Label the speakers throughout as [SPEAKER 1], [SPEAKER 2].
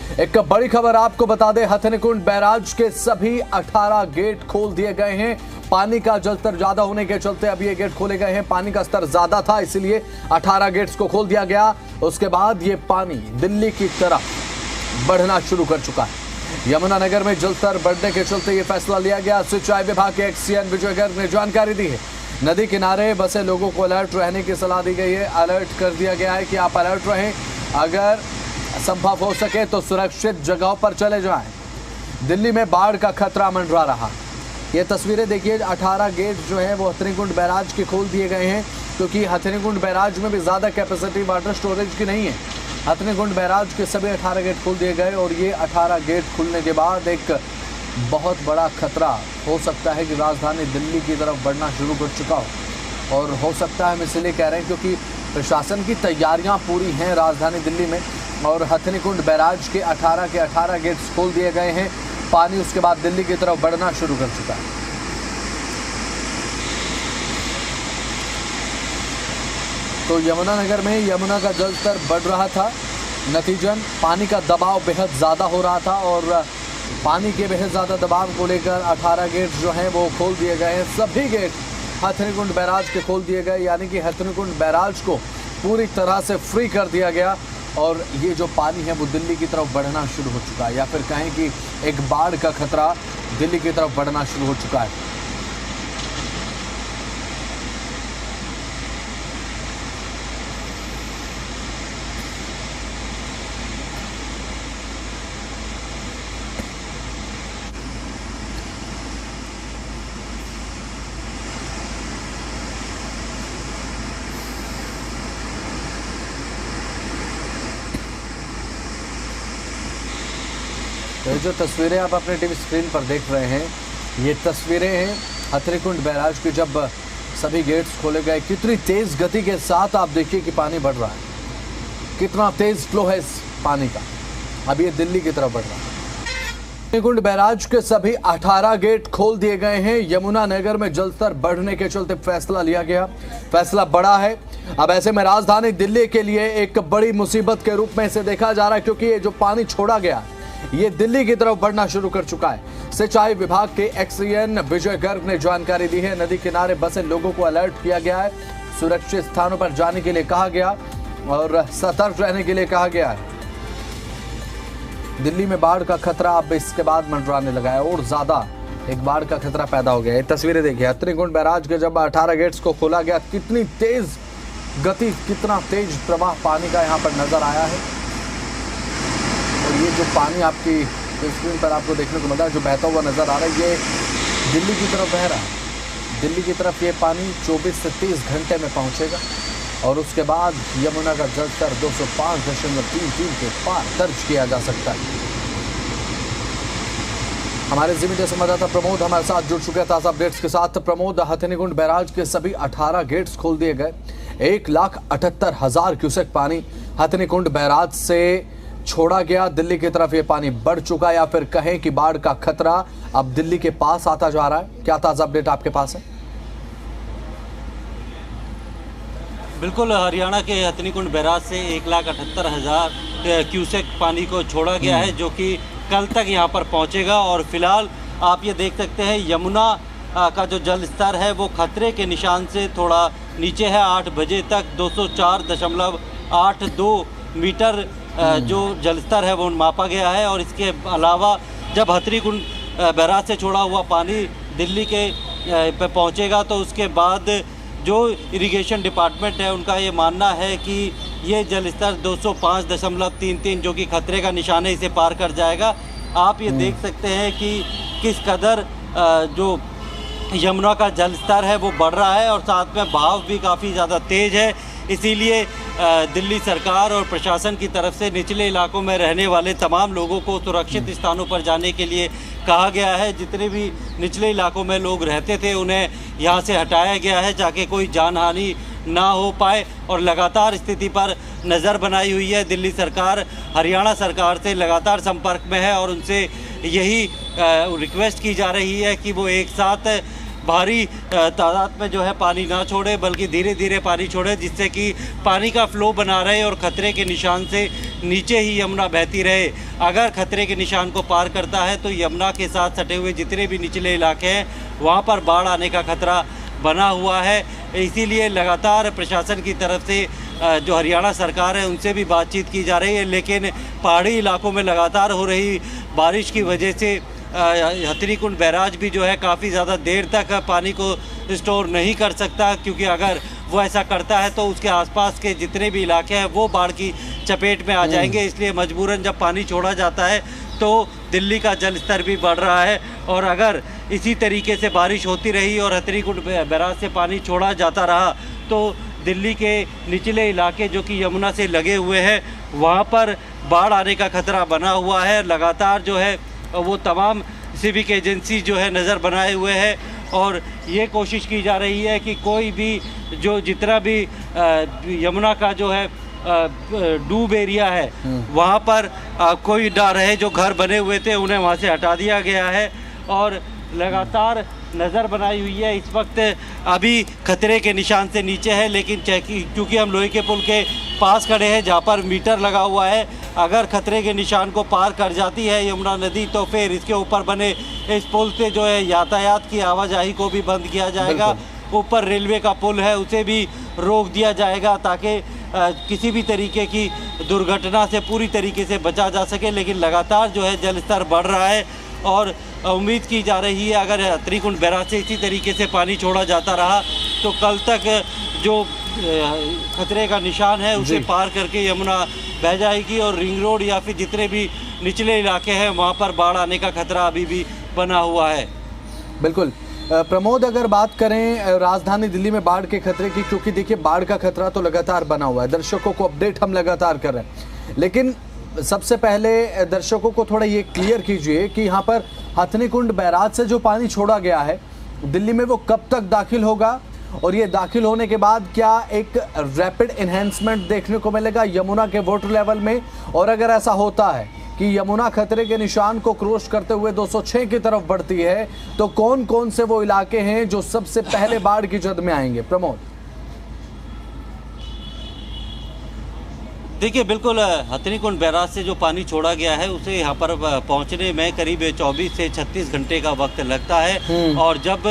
[SPEAKER 1] एक बड़ी खबर आपको बता दें, हथनीकुंड बैराज के सभी 18 गेट खोल दिए गए हैं। पानी का जलस्तर ज्यादा होने के चलते अब ये गेट खोले गए हैं। पानी का स्तर ज्यादा था, इसलिए 18 गेट्स को खोल दिया गया। उसके बाद ये पानी दिल्ली की तरफ बढ़ना शुरू कर चुका है। यमुनानगर में जलस्तर बढ़ने के चलते ये फैसला लिया गया। सिंचाई विभाग के एक्सईएन विजय गर्ग ने जानकारी दी है। नदी किनारे बसे लोगों को अलर्ट रहने की सलाह दी गई है। अलर्ट कर दिया गया है कि आप अलर्ट रहें, अगर संभव हो सके तो सुरक्षित जगहों पर चले जाएं। दिल्ली में बाढ़ का खतरा मंडरा रहा। ये तस्वीरें देखिए, 18 गेट जो है वो हथनीकुंड बैराज के खोल दिए गए हैं, क्योंकि हथनीकुंड बैराज में भी ज़्यादा कैपेसिटी वाटर स्टोरेज की नहीं है। हथनीकुंड बैराज के सभी 18 गेट खोल दिए गए और ये 18 गेट खुलने के बाद एक बहुत बड़ा खतरा हो सकता है कि राजधानी दिल्ली की तरफ बढ़ना शुरू कर चुका हो। और हो सकता है, हम इसलिए कह रहे हैं क्योंकि प्रशासन की तैयारियां पूरी हैं राजधानी दिल्ली में, और हथनीकुंड बैराज के 18 गेट्स खोल दिए गए हैं। पानी उसके बाद दिल्ली की तरफ बढ़ना शुरू कर चुका है। तो यमुनानगर में यमुना का जलस्तर बढ़ रहा था, नतीजन पानी का दबाव बेहद ज़्यादा हो रहा था और पानी के बेहद ज़्यादा दबाव को लेकर 18 गेट जो हैं वो खोल दिए गए हैं। सभी गेट हथनीकुंड बैराज के खोल दिए गए, यानी कि हथनीकुंड बैराज को पूरी तरह से फ्री कर दिया गया और ये जो पानी है वो दिल्ली की तरफ बढ़ना शुरू हो चुका है, या फिर कहें कि एक बाढ़ का खतरा दिल्ली की तरफ बढ़ना शुरू हो चुका है। ये जो तस्वीरें आप अपने टीवी स्क्रीन पर देख रहे हैं, ये तस्वीरें हैं हथनीकुंड बैराज की जब सभी गेट्स खोले गए। कितनी तेज गति के साथ आप देखिए कि पानी बढ़ रहा है, कितना तेज फ्लो है इस पानी का। अब ये दिल्ली की तरफ बढ़ रहा है। हथनीकुंड बैराज के सभी 18 गेट खोल दिए गए हैं। यमुनानगर में जलस्तर बढ़ने के चलते फैसला लिया गया। फैसला बड़ा है। अब ऐसे में राजधानी दिल्ली के लिए एक बड़ी मुसीबत के रूप में इसे देखा जा रहा है, क्योंकि ये जो पानी छोड़ा गया ये दिल्ली की तरफ बढ़ना शुरू कर चुका है। सिंचाई विभाग के एक्सईएन विजय गर्ग ने जानकारी दी है। नदी किनारे बसे लोगों को अलर्ट किया गया है, सुरक्षित स्थानों पर जाने के लिए कहा गया और सतर्क रहने के लिए कहा गया है। दिल्ली में बाढ़ का खतरा अब इसके बाद मंडराने लगा है और ज्यादा एक बाढ़ का खतरा पैदा हो गया है। तस्वीरें देखिए, हथनीकुंड बैराज के जब 18 गेट्स को खोला गया, कितनी तेज गति, कितना तेज प्रवाह पानी का यहाँ पर नजर आया है। और ये जो पानी आपकी स्क्रीन पर आपको देखने को मिला, जो बहता हुआ नजर आ रहा है, ये दिल्ली की तरफ बह रहा है। दिल्ली की तरफ ये पानी 24 से 30 घंटे में पहुंचेगा और उसके बाद यमुना का जलस्तर 205.33 के पार दर्ज किया जा सकता है। हमारे जी मीडिया संवाददाता प्रमोद हमारे साथ जुड़ चुके हैं ताज़ा अपडेट्स के साथ। प्रमोद, हथनीकुंड बैराज के सभी 18 गेट्स खोल दिए गए। 1,78,000 क्यूसेक पानी हथनीकुंड बैराज से छोड़ा गया। दिल्ली की तरफ ये पानी बढ़ चुका, या फिर कहें कि बाढ़ का खतरा अब दिल्ली के पास आता जा रहा है। क्या ताज़ा अपडेट आपके पास है?
[SPEAKER 2] बिल्कुल, हरियाणा के हथनीकुंड बैराज से 1,78,000 क्यूसेक पानी को छोड़ा गया है, जो कि कल तक यहाँ पर पहुँचेगा। और फिलहाल आप ये देख सकते हैं, यमुना का जो जल स्तर है वो खतरे के निशान से थोड़ा नीचे है। 8 बजे तक 204.82 मीटर जो जलस्तर है वो मापा गया है। और इसके अलावा जब हथनीकुंड बैराज से छोड़ा हुआ पानी दिल्ली के पे पहुंचेगा तो उसके बाद जो इरिगेशन डिपार्टमेंट है उनका ये मानना है कि ये जलस्तर 205.33 जो कि खतरे का निशान है, इसे पार कर जाएगा। आप ये देख सकते हैं कि किस कदर जो यमुना का जलस्तर है वो बढ़ रहा है और साथ में बहाव भी काफ़ी ज़्यादा तेज़ है। इसीलिए दिल्ली सरकार और प्रशासन की तरफ से निचले इलाकों में रहने वाले तमाम लोगों को सुरक्षित स्थानों पर जाने के लिए कहा गया है। जितने भी निचले इलाकों में लोग रहते थे उन्हें यहाँ से हटाया गया है, ताकि कोई जानहानि ना हो पाए। और लगातार स्थिति पर नज़र बनाई हुई है। दिल्ली सरकार हरियाणा सरकार से लगातार संपर्क में है और उनसे यही रिक्वेस्ट की जा रही है कि वो एक साथ भारी तादाद में जो है पानी ना छोड़े, बल्कि धीरे धीरे पानी छोड़े, जिससे कि पानी का फ्लो बना रहे और खतरे के निशान से नीचे ही यमुना बहती रहे। अगर खतरे के निशान को पार करता है तो यमुना के साथ सटे हुए जितने भी निचले इलाके हैं वहाँ पर बाढ़ आने का खतरा बना हुआ है। इसीलिए लगातार प्रशासन की तरफ से जो हरियाणा सरकार है उनसे भी बातचीत की जा रही है, लेकिन पहाड़ी इलाकों में लगातार हो रही बारिश की वजह से हथनीकुंड बैराज भी जो है काफ़ी ज़्यादा देर तक पानी को स्टोर नहीं कर सकता, क्योंकि अगर वो ऐसा करता है तो उसके आसपास के जितने भी इलाके हैं वो बाढ़ की चपेट में आ जाएंगे। इसलिए मजबूरन जब पानी छोड़ा जाता है तो दिल्ली का जल स्तर भी बढ़ रहा है, और अगर इसी तरीके से बारिश होती रही और हथनीकुंड बैराज से पानी छोड़ा जाता रहा तो दिल्ली के निचले इलाके जो कि यमुना से लगे हुए हैं वहाँ पर बाढ़ आने का खतरा बना हुआ है। लगातार जो है वो तमाम सिविक एजेंसी जो है नज़र बनाए हुए हैं और ये कोशिश की जा रही है कि कोई भी जो जितना भी यमुना का जो है डूब एरिया है वहाँ पर कोई ना रहे। जो घर बने हुए थे उन्हें वहाँ से हटा दिया गया है और लगातार नज़र बनाई हुई है। इस वक्त अभी खतरे के निशान से नीचे है, लेकिन क्योंकि हम लोहे के पुल के पास खड़े हैं जहाँ पर मीटर लगा हुआ है, अगर खतरे के निशान को पार कर जाती है यमुना नदी तो फिर इसके ऊपर बने इस पुल से जो है यातायात की आवाजाही को भी बंद किया जाएगा। ऊपर रेलवे का पुल है उसे भी रोक दिया जाएगा ताकि किसी भी तरीके की दुर्घटना से पूरी तरीके से बचा जा सके। लेकिन लगातार जो है जल स्तर बढ़ रहा है और उम्मीद की जा रही है अगर हथनीकुंड बैराज से इसी तरीके से पानी छोड़ा जाता रहा तो कल तक जो खतरे का निशान है उसे पार करके यमुना बह जाएगी और रिंग रोड या फिर जितने भी निचले इलाके हैं वहाँ पर बाढ़ आने का खतरा अभी भी बना हुआ है।
[SPEAKER 1] बिल्कुल प्रमोद, अगर बात करें राजधानी दिल्ली में बाढ़ के खतरे की, क्योंकि देखिए बाढ़ का खतरा तो लगातार बना हुआ है, दर्शकों को अपडेट हम लगातार कर रहे हैं, लेकिन सबसे पहले दर्शकों को थोड़ा ये क्लियर कीजिए कि यहाँ पर हथनीकुंड बैराज से जो पानी छोड़ा गया है दिल्ली में वो कब तक दाखिल होगा और ये दाखिल होने के बाद क्या एक रैपिड एनहेंसमेंट देखने को मिलेगा यमुना के वाटर लेवल में, और अगर ऐसा होता है कि यमुना खतरे के निशान को क्रॉस करते हुए 206 की तरफ बढ़ती है तो कौन कौन से वो इलाके हैं जो सबसे पहले बाढ़ की जद में आएंगे? प्रमोद,
[SPEAKER 2] देखिए बिल्कुल हथनीकुंड बैराज से जो पानी छोड़ा गया है उसे यहाँ पर पहुँचने में करीब 24 से 36 घंटे का वक्त लगता है और जब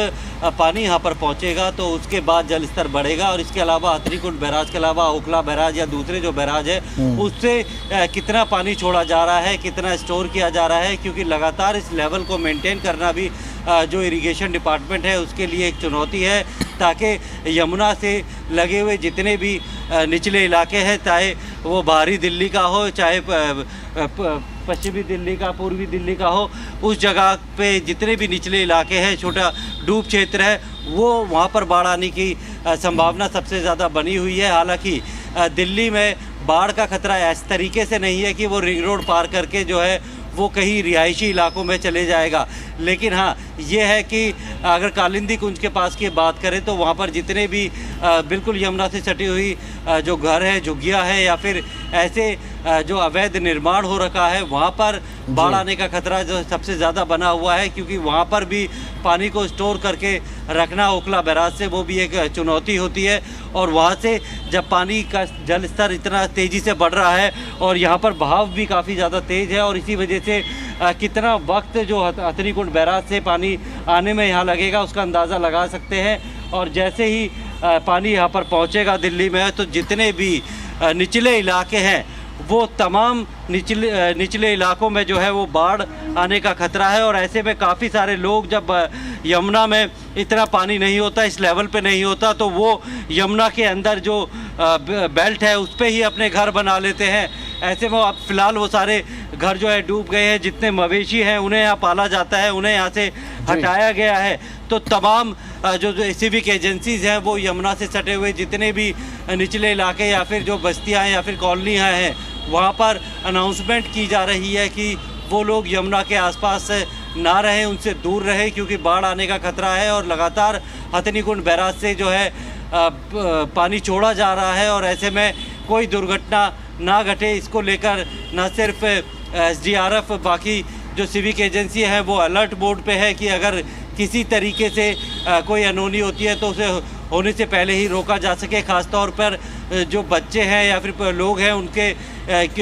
[SPEAKER 2] पानी यहाँ पर पहुँचेगा तो उसके बाद जल स्तर बढ़ेगा। और इसके अलावा हथनीकुंड बैराज के अलावा ओखला बैराज या दूसरे जो बैराज है उससे कितना पानी छोड़ा जा रहा है, कितना स्टोर किया जा रहा है, क्योंकि लगातार इस लेवल को मेंटेन करना भी जो इरिगेशन डिपार्टमेंट है उसके लिए एक चुनौती है, ताकि यमुना से लगे हुए जितने भी निचले इलाके हैं, चाहे वो बाहरी दिल्ली का हो, चाहे पश्चिमी दिल्ली का, पूर्वी दिल्ली का हो, उस जगह पे जितने भी निचले इलाके हैं, छोटा डूब क्षेत्र है, वो वहाँ पर बाढ़ आने की संभावना सबसे ज़्यादा बनी हुई है। हालांकि दिल्ली में बाढ़ का खतरा इस तरीके से नहीं है कि वो रिंग रोड पार करके जो है वो कहीं रिहायशी इलाकों में चले जाएगा, लेकिन हाँ ये है कि अगर कालिंदी कुंज के पास की बात करें तो वहाँ पर जितने भी बिल्कुल यमुना से सटी हुई जो घर है, झुग्गियाँ है या फिर ऐसे जो अवैध निर्माण हो रखा है वहाँ पर बाढ़ आने का खतरा जो सबसे ज़्यादा बना हुआ है, क्योंकि वहाँ पर भी पानी को स्टोर करके रखना ओखला बैराज से वो भी एक चुनौती होती है। और वहाँ से जब पानी का जल स्तर इतना तेज़ी से बढ़ रहा है और यहाँ पर बहाव भी काफ़ी ज़्यादा तेज़ है और इसी वजह से कितना वक्त जो हथनीकुंड बैराज से पानी आने में यहाँ लगेगा उसका अंदाज़ा लगा सकते हैं। और जैसे ही पानी यहाँ पर पहुँचेगा दिल्ली में तो जितने भी निचले इलाके हैं वो तमाम निचले इलाकों में जो है वो बाढ़ आने का खतरा है। और ऐसे में काफ़ी सारे लोग जब यमुना में इतना पानी नहीं होता, इस लेवल पे नहीं होता, तो वो यमुना के अंदर जो बेल्ट है उस पे ही अपने घर बना लेते हैं। ऐसे में अब फ़िलहाल वो सारे घर जो है डूब गए हैं। जितने मवेशी हैं उन्हें यहाँ पाला जाता है, उन्हें यहाँ से हटाया गया है। तो तमाम जो सिविक एजेंसीज़ हैं वो यमुना से सटे हुए जितने भी निचले इलाके या फिर जो बस्तियाँ हैं या फिर कॉलोनियाँ हैं वहाँ पर अनाउंसमेंट की जा रही है कि वो लोग यमुना के आसपास ना रहें, उनसे दूर रहें, क्योंकि बाढ़ आने का खतरा है। और लगातार हथनीकुंड बैराज से जो है पानी छोड़ा जा रहा है और ऐसे में कोई दुर्घटना ना घटे, इसको लेकर न सिर्फ SDRF बाकी जो सिविक एजेंसी है वो अलर्ट मोड पे है कि अगर किसी तरीके से कोई अनहोनी होती है तो उसे होने से पहले ही रोका जा सके। ख़ास तौर पर जो बच्चे हैं या फिर लोग हैं उनके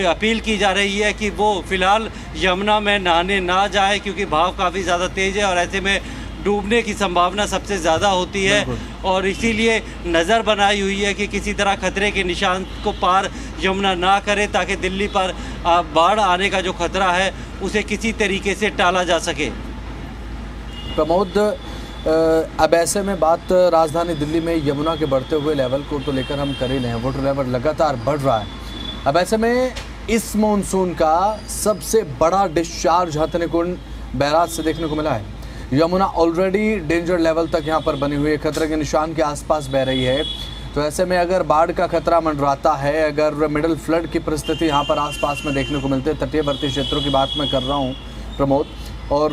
[SPEAKER 2] अपील की जा रही है कि वो फ़िलहाल यमुना में नहाने ना जाए, क्योंकि बहाव काफ़ी ज़्यादा तेज़ है और ऐसे में डूबने की संभावना सबसे ज़्यादा होती है। और इसीलिए नज़र बनाई हुई है कि किसी तरह खतरे के निशान को पार यमुना ना करे, ताकि दिल्ली पर बाढ़ आने का जो खतरा है उसे किसी तरीके से टाला जा सके।
[SPEAKER 1] प्रमोद, अब ऐसे में बात राजधानी दिल्ली में यमुना के बढ़ते हुए लेवल को तो लेकर हम कर ही रहे हैं, वाटर लेवल लगातार बढ़ रहा है। अब ऐसे में इस मॉनसून का सबसे बड़ा डिस्चार्ज हथनीकुंड बैराज से देखने को मिला है। यमुना ऑलरेडी डेंजर लेवल तक यहाँ पर बनी हुई है, खतरे के निशान के आसपास बह रही है। तो ऐसे में अगर बाढ़ का खतरा मंडराता है, अगर मिडल फ्लड की परिस्थिति यहाँ पर आसपास में देखने को मिलती है, तटीयवर्ती क्षेत्रों की बात मैं कर रहा हूँ प्रमोद, और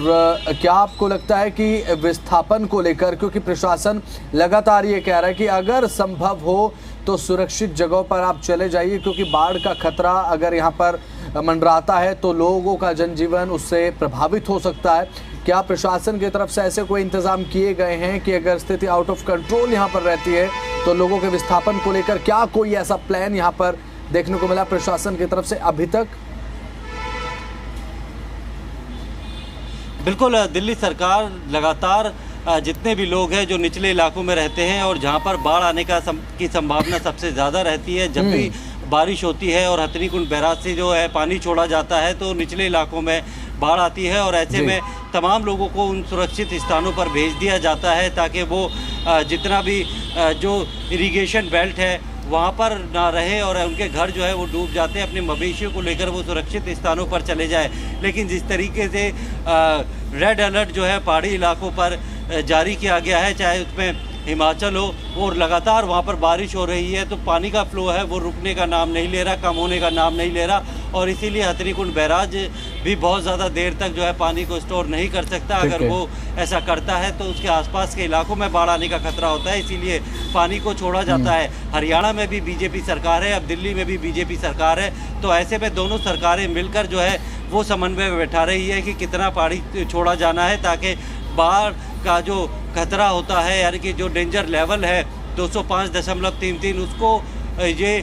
[SPEAKER 1] क्या आपको लगता है कि विस्थापन को लेकर, क्योंकि प्रशासन लगातार ये कह रहा है कि अगर संभव हो तो सुरक्षित जगहों पर आप चले जाइए, क्योंकि बाढ़ का खतरा अगर यहाँ पर मंडराता है तो लोगों का जनजीवन उससे प्रभावित हो सकता है। क्या प्रशासन की तरफ से ऐसे कोई इंतजाम किए गए हैं कि अगर स्थिति आउट ऑफ कंट्रोल यहाँ पर रहती है तो लोगों के विस्थापन को लेकर क्या कोई ऐसा प्लान यहाँ पर देखने को मिला प्रशासन की तरफ से अभी तक?
[SPEAKER 2] बिल्कुल, दिल्ली सरकार लगातार जितने भी लोग हैं जो निचले इलाकों में रहते हैं और जहां पर बाढ़ आने की संभावना सबसे ज़्यादा रहती है, जब भी बारिश होती है और हथनीकुंड बैराज से जो है पानी छोड़ा जाता है तो निचले इलाकों में बाढ़ आती है और ऐसे में तमाम लोगों को उन सुरक्षित स्थानों पर भेज दिया जाता है ताकि वो जितना भी जो इरिगेशन बेल्ट है वहाँ पर ना रहे और उनके घर जो है वो डूब जाते हैं, अपने मवेशियों को लेकर वो सुरक्षित स्थानों पर चले जाए। लेकिन जिस तरीके से रेड अलर्ट जो है पहाड़ी इलाकों पर जारी किया गया है, चाहे उसमें हिमाचल हो, और लगातार वहाँ पर बारिश हो रही है, तो पानी का फ्लो है वो रुकने का नाम नहीं ले रहा, कम होने का नाम नहीं ले रहा। और इसीलिए हथनीकुंड बैराज भी बहुत ज़्यादा देर तक जो है पानी को स्टोर नहीं कर सकता। अगर वो ऐसा करता है तो उसके आसपास के इलाकों में बाढ़ आने का खतरा होता है, इसीलिए पानी को छोड़ा जाता है। हरियाणा में भी बीजेपी सरकार है, अब दिल्ली में भी बीजेपी सरकार है, तो ऐसे में दोनों सरकारें मिलकर जो है वो समन्वय बैठा रही है कि कितना पानी छोड़ा जाना है ताकि बाढ़ का जो खतरा होता है, यानी कि जो डेंजर लेवल है 205.33, उसको ये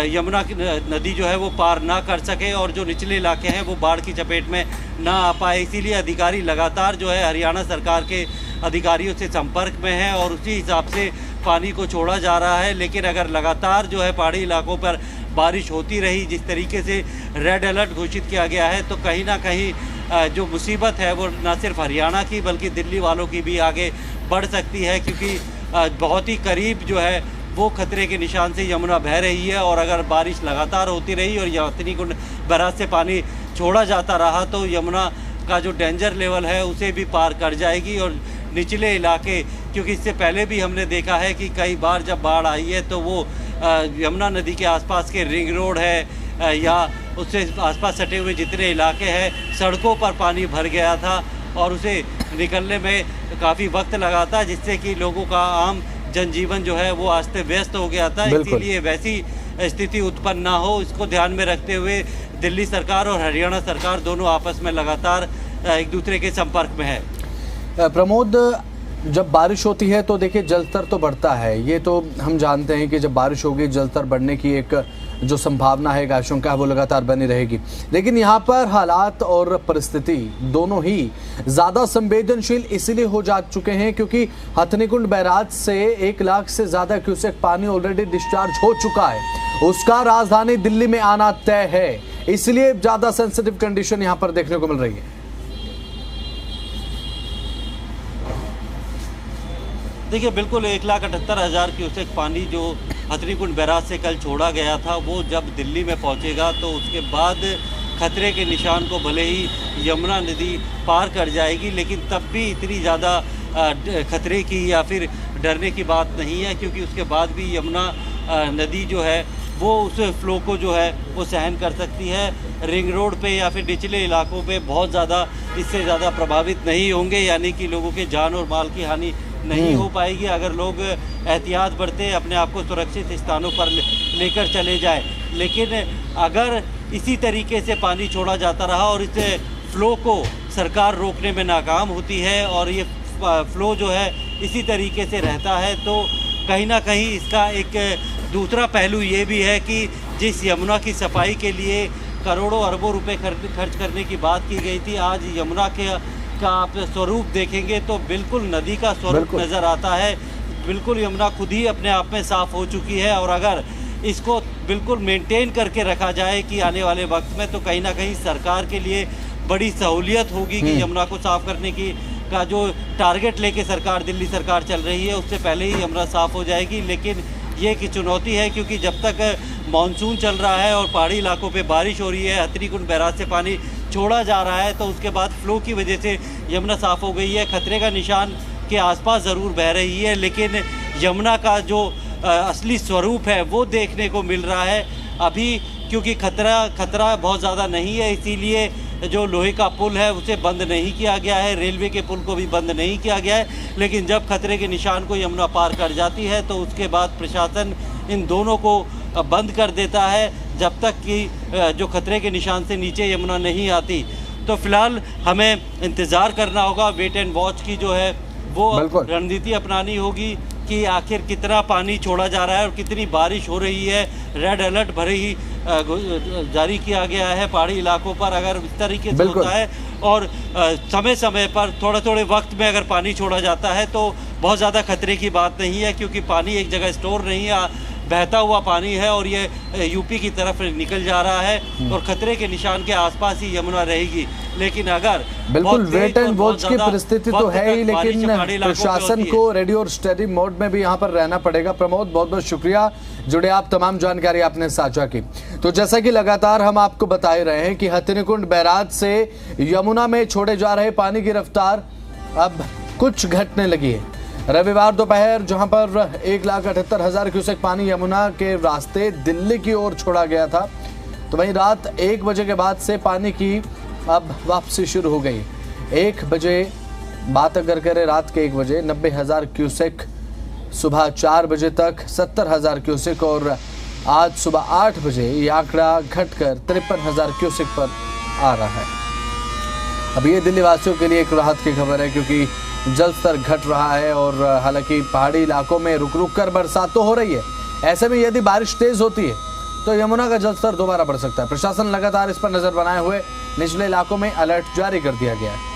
[SPEAKER 2] यमुना की नदी जो है वो पार ना कर सके और जो निचले इलाके हैं वो बाढ़ की चपेट में ना आ पाए। इसीलिए अधिकारी लगातार जो है हरियाणा सरकार के अधिकारियों से संपर्क में हैं और उसी हिसाब से पानी को छोड़ा जा रहा है। लेकिन अगर लगातार जो है पहाड़ी इलाकों पर बारिश होती रही, जिस तरीके से रेड अलर्ट घोषित किया गया है, तो कहीं ना कहीं जो मुसीबत है वो न सिर्फ हरियाणा की बल्कि दिल्ली वालों की भी आगे बढ़ सकती है, क्योंकि बहुत ही करीब जो है वो खतरे के निशान से यमुना बह रही है। और अगर बारिश लगातार होती रही और हथनीकुंड बैराज से पानी छोड़ा जाता रहा तो यमुना का जो डेंजर लेवल है उसे भी पार कर जाएगी। और निचले इलाके, क्योंकि इससे पहले भी हमने देखा है कि कई बार जब बाढ़ आई है तो वो यमुना नदी के आसपास के रिंग रोड है या उससे आसपास सटे हुए जितने इलाके हैं, सड़कों पर पानी भर गया था और उसे निकलने में काफ़ी वक्त लगा था, जिससे कि लोगों का आम जनजीवन जो है वो अस्त व्यस्त हो गया था। इसीलिए वैसी स्थिति उत्पन्न ना हो, इसको ध्यान में रखते हुए दिल्ली सरकार और हरियाणा सरकार दोनों आपस में लगातार एक दूसरे के संपर्क में है।
[SPEAKER 1] प्रमोद, जब बारिश होती है तो देखिए जलस्तर तो बढ़ता है, ये तो हम जानते हैं कि जब बारिश होगी जलस्तर बढ़ने की एक जो संभावना है, एक आशंका है, वो लगातार बनी रहेगी। लेकिन यहाँ पर हालात और परिस्थिति दोनों ही ज़्यादा संवेदनशील इसलिए हो जा चुके हैं क्योंकि हथनीकुंड बैराज से 1 लाख से ज़्यादा क्यूसेक पानी ऑलरेडी डिस्चार्ज हो चुका है, उसका राजधानी दिल्ली में आना तय है, इसलिए ज़्यादा सेंसिटिव कंडीशन यहाँ पर देखने को मिल रही है।
[SPEAKER 2] देखिए, बिल्कुल 1,78,000 क्यूसेक पानी जो हथनीकुंड बैराज से कल छोड़ा गया था वो जब दिल्ली में पहुंचेगा तो उसके बाद खतरे के निशान को भले ही यमुना नदी पार कर जाएगी, लेकिन तब भी इतनी ज़्यादा खतरे की या फिर डरने की बात नहीं है, क्योंकि उसके बाद भी यमुना नदी जो है वो उस फ्लो को जो है वो सहन कर सकती है। रिंग रोड पे या फिर निचले इलाकों पे बहुत ज़्यादा इससे ज़्यादा प्रभावित नहीं होंगे, यानी कि लोगों के जान और माल की हानि नहीं हो पाएगी अगर लोग एहतियात बरते, अपने आप को सुरक्षित स्थानों पर लेकर चले जाए। लेकिन अगर इसी तरीके से पानी छोड़ा जाता रहा और इस फ्लो को सरकार रोकने में नाकाम होती है और ये फ्लो जो है इसी तरीके से रहता है। तो कहीं ना कहीं इसका एक दूसरा पहलू ये भी है कि जिस यमुना की सफाई के लिए करोड़ों अरबों रुपए खर्च करने की बात की गई थी, आज यमुना का आप स्वरूप देखेंगे तो बिल्कुल नदी का स्वरूप नज़र आता है। बिल्कुल यमुना खुद ही अपने आप में साफ़ हो चुकी है और अगर इसको बिल्कुल मेंटेन करके रखा जाए कि आने वाले वक्त में, तो कहीं ना कहीं सरकार के लिए बड़ी सहूलियत होगी कि यमुना को साफ़ करने की का जो टारगेट लेके सरकार, दिल्ली सरकार चल रही है, उससे पहले ही यमुना साफ़ हो जाएगी। लेकिन ये एक चुनौती है क्योंकि जब तक मानसून चल रहा है और पहाड़ी इलाकों पे बारिश हो रही है, हथनीकुंड बैराज से पानी छोड़ा जा रहा है, तो उसके बाद फ्लो की वजह से यमुना साफ़ हो गई है। खतरे का निशान के आसपास ज़रूर बह रही है, लेकिन यमुना का जो असली स्वरूप है वो देखने को मिल रहा है अभी, क्योंकि खतरा बहुत ज़्यादा नहीं है, इसीलिए जो लोहे का पुल है उसे बंद नहीं किया गया है, रेलवे के पुल को भी बंद नहीं किया गया है। लेकिन जब खतरे के निशान को यमुना पार कर जाती है तो उसके बाद प्रशासन इन दोनों को बंद कर देता है जब तक कि जो खतरे के निशान से नीचे यमुना नहीं आती। तो फिलहाल हमें इंतज़ार करना होगा, वेट एंड वॉच की जो है वो रणनीति अपनानी होगी कि आखिर कितना पानी छोड़ा जा रहा है और कितनी बारिश हो रही है। रेड अलर्ट भरे ही जारी किया गया है पहाड़ी इलाकों पर। अगर इस तरीके से होता है और समय समय पर थोड़े वक्त में अगर पानी छोड़ा जाता है तो बहुत ज़्यादा खतरे की बात नहीं है, क्योंकि पानी एक जगह स्टोर नहीं है, बहता हुआ पानी है और ये यूपी की तरफ निकल जा रहा है और खतरे के निशान के आसपास ही यमुना रहेगी। लेकिन अगर
[SPEAKER 1] बिल्कुल वेट एंड वॉच की परिस्थिति तो है ही, लेकिन प्रशासन को रेडी और स्टेडी मोड में भी यहाँ पर रहना पड़ेगा। प्रमोद, बहुत बहुत शुक्रिया, जुड़े आप, तमाम जानकारी आपने साझा की। तो जैसा कि लगातार हम आपको बता ही रहे हैं कि हथनीकुंड बैराज से यमुना में छोड़े जा रहे पानी की रफ्तार अब कुछ घटने लगी है। रविवार दोपहर जहां पर 1,78,000 क्यूसेक पानी यमुना के रास्ते दिल्ली की ओर छोड़ा गया था, तो वहीं रात 1 बजे के बाद से पानी की अब वापसी शुरू हो गई। 1 बजे बात अगर करें रात के 1 बजे 90,000 क्यूसेक, सुबह 4 बजे तक 70,000 क्यूसेक और आज सुबह 8 बजे ये आंकड़ा घटकर 53,000 क्यूसेक पर आ रहा है। अब ये दिल्ली वासियों के लिए एक राहत की खबर है, क्योंकि जल स्तर घट रहा है और हालांकि पहाड़ी इलाकों में रुक रुक कर बरसात तो हो रही है। ऐसे में यदि बारिश तेज होती है तो यमुना का जल स्तर दोबारा बढ़ सकता है। प्रशासन लगातार इस पर नजर बनाए हुए निचले इलाकों में अलर्ट जारी कर दिया गया है।